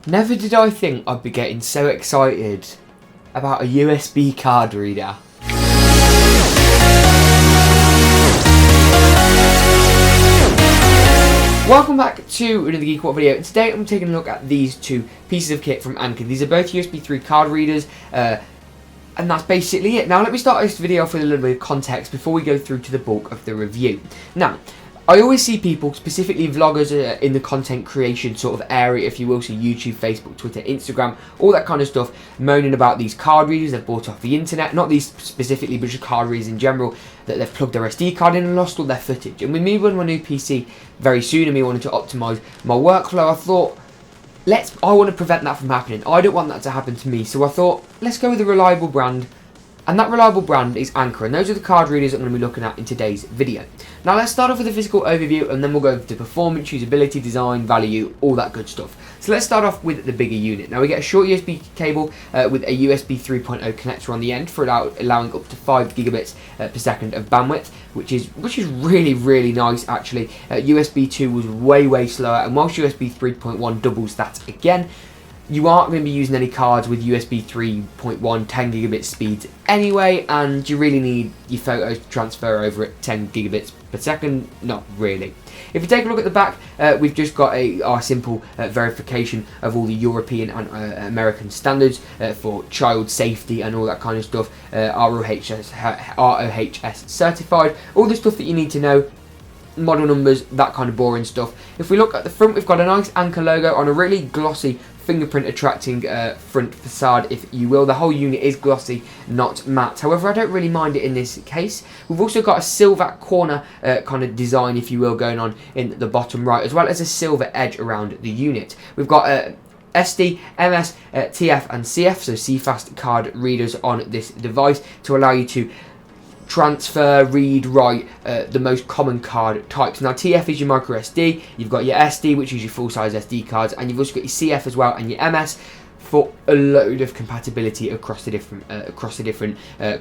Never did I think I'd be getting so excited about a USB card reader. Welcome back to another GeekaWhat video, and today I'm taking a look at these two pieces of kit from Anker. These are both USB 3 card readers, and that's basically it. Now let me start this video off with a little bit of context before we go through to the bulk of the review. Now, I always see people, specifically vloggers in the content creation sort of area, if you will, so YouTube, Facebook, Twitter, Instagram, all that kind of stuff, moaning about these card readers they've bought off the internet, not these specifically, but just card readers in general, that they've plugged their SD card in and lost all their footage. And with me running my new PC very soon and me wanting to optimise my workflow, I thought, I want to prevent that from happening. I don't want that to happen to me, so I thought, let's go with a reliable brand. And that reliable brand is Anker, and those are the card readers I'm going to be looking at in today's video. Now let's start off with a physical overview, and then we'll go into performance, usability, design, value, all that good stuff. So let's start off with the bigger unit. Now we get a short USB cable with a USB 3.0 connector on the end for allowing up to 5 gigabits per second of bandwidth, which is really nice actually. USB 2 was way slower, and whilst USB 3.1 doubles that again, you aren't going to be using any cards with USB 3.1 10 gigabit speeds anyway, and you really need your photos to transfer over at 10 gigabits per second. Not really. If you take a look at the back, we've just got our simple verification of all the European and American standards for child safety and all that kind of stuff. ROHS certified, all the stuff that you need to know. Model numbers, that kind of boring stuff. If we look at the front, we've got a nice Anker logo on a really glossy, fingerprint attracting front facade, if you will. The whole unit is glossy, not matte. However, I don't really mind it in this case. We've also got a silver corner kind of design, if you will, going on in the bottom right, as well as a silver edge around the unit. We've got SD, MS, TF and CF, so CFast card readers on this device to allow you to transfer, read, write the most common card types. Now TF is your micro SD, you've got your SD, which is your full size SD cards, and you've also got your CF as well, and your MS for a load of compatibility across the different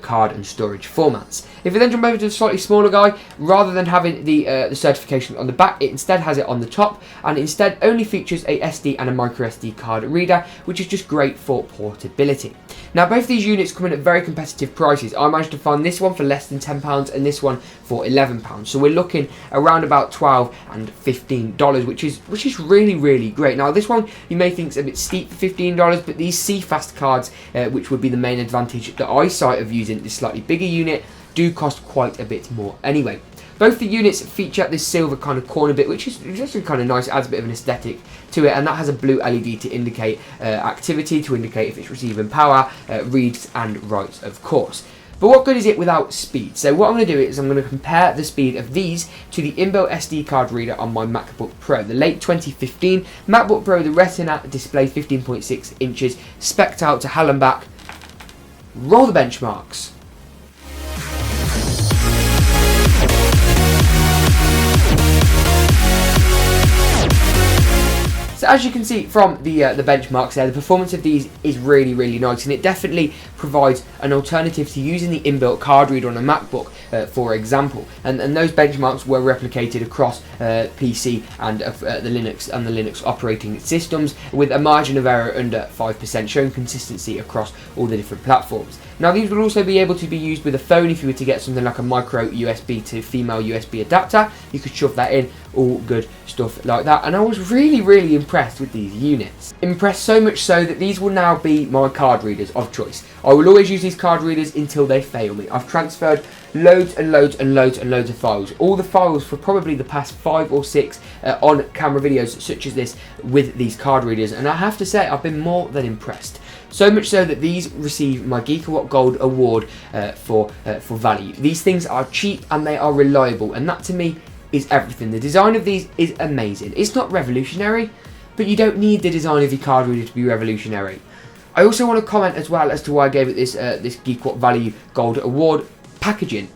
card and storage formats. If we then jump over to the slightly smaller guy, rather than having the certification on the back, it instead has it on the top, and instead only features a SD and a micro SD card reader, which is just great for portability. Now both these units come in at very competitive prices. I managed to find this one for less than £10 and this one for £11. So we're looking around about $12 and $15, which is really great. Now this one you may think is a bit steep for $15, but these CFast cards, which would be the main advantage that I cite of using this slightly bigger unit, do cost quite a bit more anyway. Both the units feature this silver kind of corner bit, which is just kind of nice, adds a bit of an aesthetic to it, and that has a blue LED to indicate activity, to indicate if it's receiving power, reads and writes, of course. But what good is it without speed? So what I'm going to do is I'm going to compare the speed of these to the inbuilt SD card reader on my MacBook Pro, the late 2015 MacBook Pro, the Retina display, 15.6 inches, spec'd out to hell and back. Roll the benchmarks. So as you can see from the benchmarks there, the performance of these is really nice, and it definitely provides an alternative to using the inbuilt card reader on a MacBook, for example. And those benchmarks were replicated across PC and the Linux operating systems, with a margin of error under 5%, showing consistency across all the different platforms. Now these will also be able to be used with a phone. If you were to get something like a micro USB to female USB adapter, you could shove that in, all good stuff like that. And I was really impressed with these units. Impressed so much so that these will now be my card readers of choice. I will always use these card readers until they fail me. I've transferred loads of files. All the files for probably the past 5 or 6 on camera videos such as this with these card readers, and I have to say I've been more than impressed. So much so that these receive my GeekaWhat Gold Award for value. These things are cheap and they are reliable, and that to me is everything. The design of these is amazing. It's not revolutionary, but you don't need the design of your card reader to be revolutionary. I also want to comment as well as to why I gave it this GeekaWhat Value Gold Award. Packaging.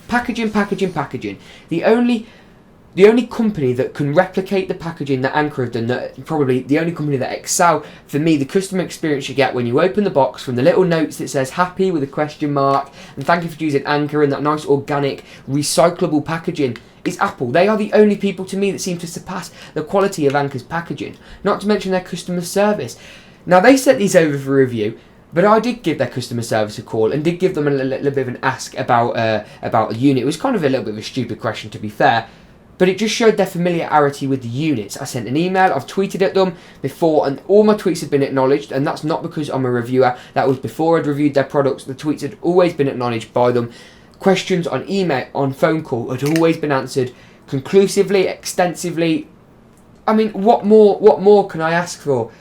The only company that can replicate the packaging that Anker have done, probably the only company that excel, for me, the customer experience you get when you open the box, from the little notes that says happy with a question mark, and thank you for using Anker, and that nice organic recyclable packaging, is Apple. They are the only people to me that seem to surpass the quality of Anker's packaging. Not to mention their customer service. Now, they sent these over for review, but I did give their customer service a call and did give them a little bit of an ask about the unit. It was kind of a little bit of a stupid question, to be fair, but it just showed their familiarity with the units. I sent an email, I've tweeted at them before, and all my tweets have been acknowledged, and that's not because I'm a reviewer. That was before I'd reviewed their products. The tweets had always been acknowledged by them. Questions on email, on phone call, had always been answered conclusively, extensively. I mean, what more can I ask for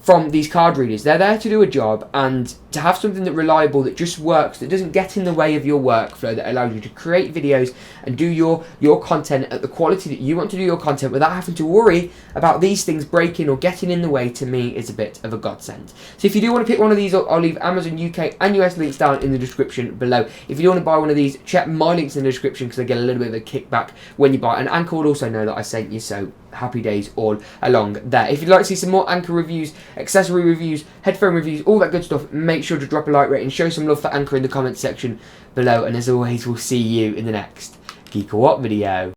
from these card readers? They're there to do a job, and to have something that reliable, that just works, that doesn't get in the way of your workflow, that allows you to create videos and do your content at the quality that you want to do your content without having to worry about these things breaking or getting in the way, to me is a bit of a godsend. So if you do want to pick one of these up, I'll leave Amazon UK and US links down in the description below. If you do want to buy one of these, check my links in the description because I get a little bit of a kickback when you buy, and Anker will also know that I sent you, so happy days all along there. If you'd like to see some more Anker reviews, accessory reviews, headphone reviews, all that good stuff, make sure to drop a like rating, show some love for Anker in the comments section below, and as always, we'll see you in the next GeekaWhat video.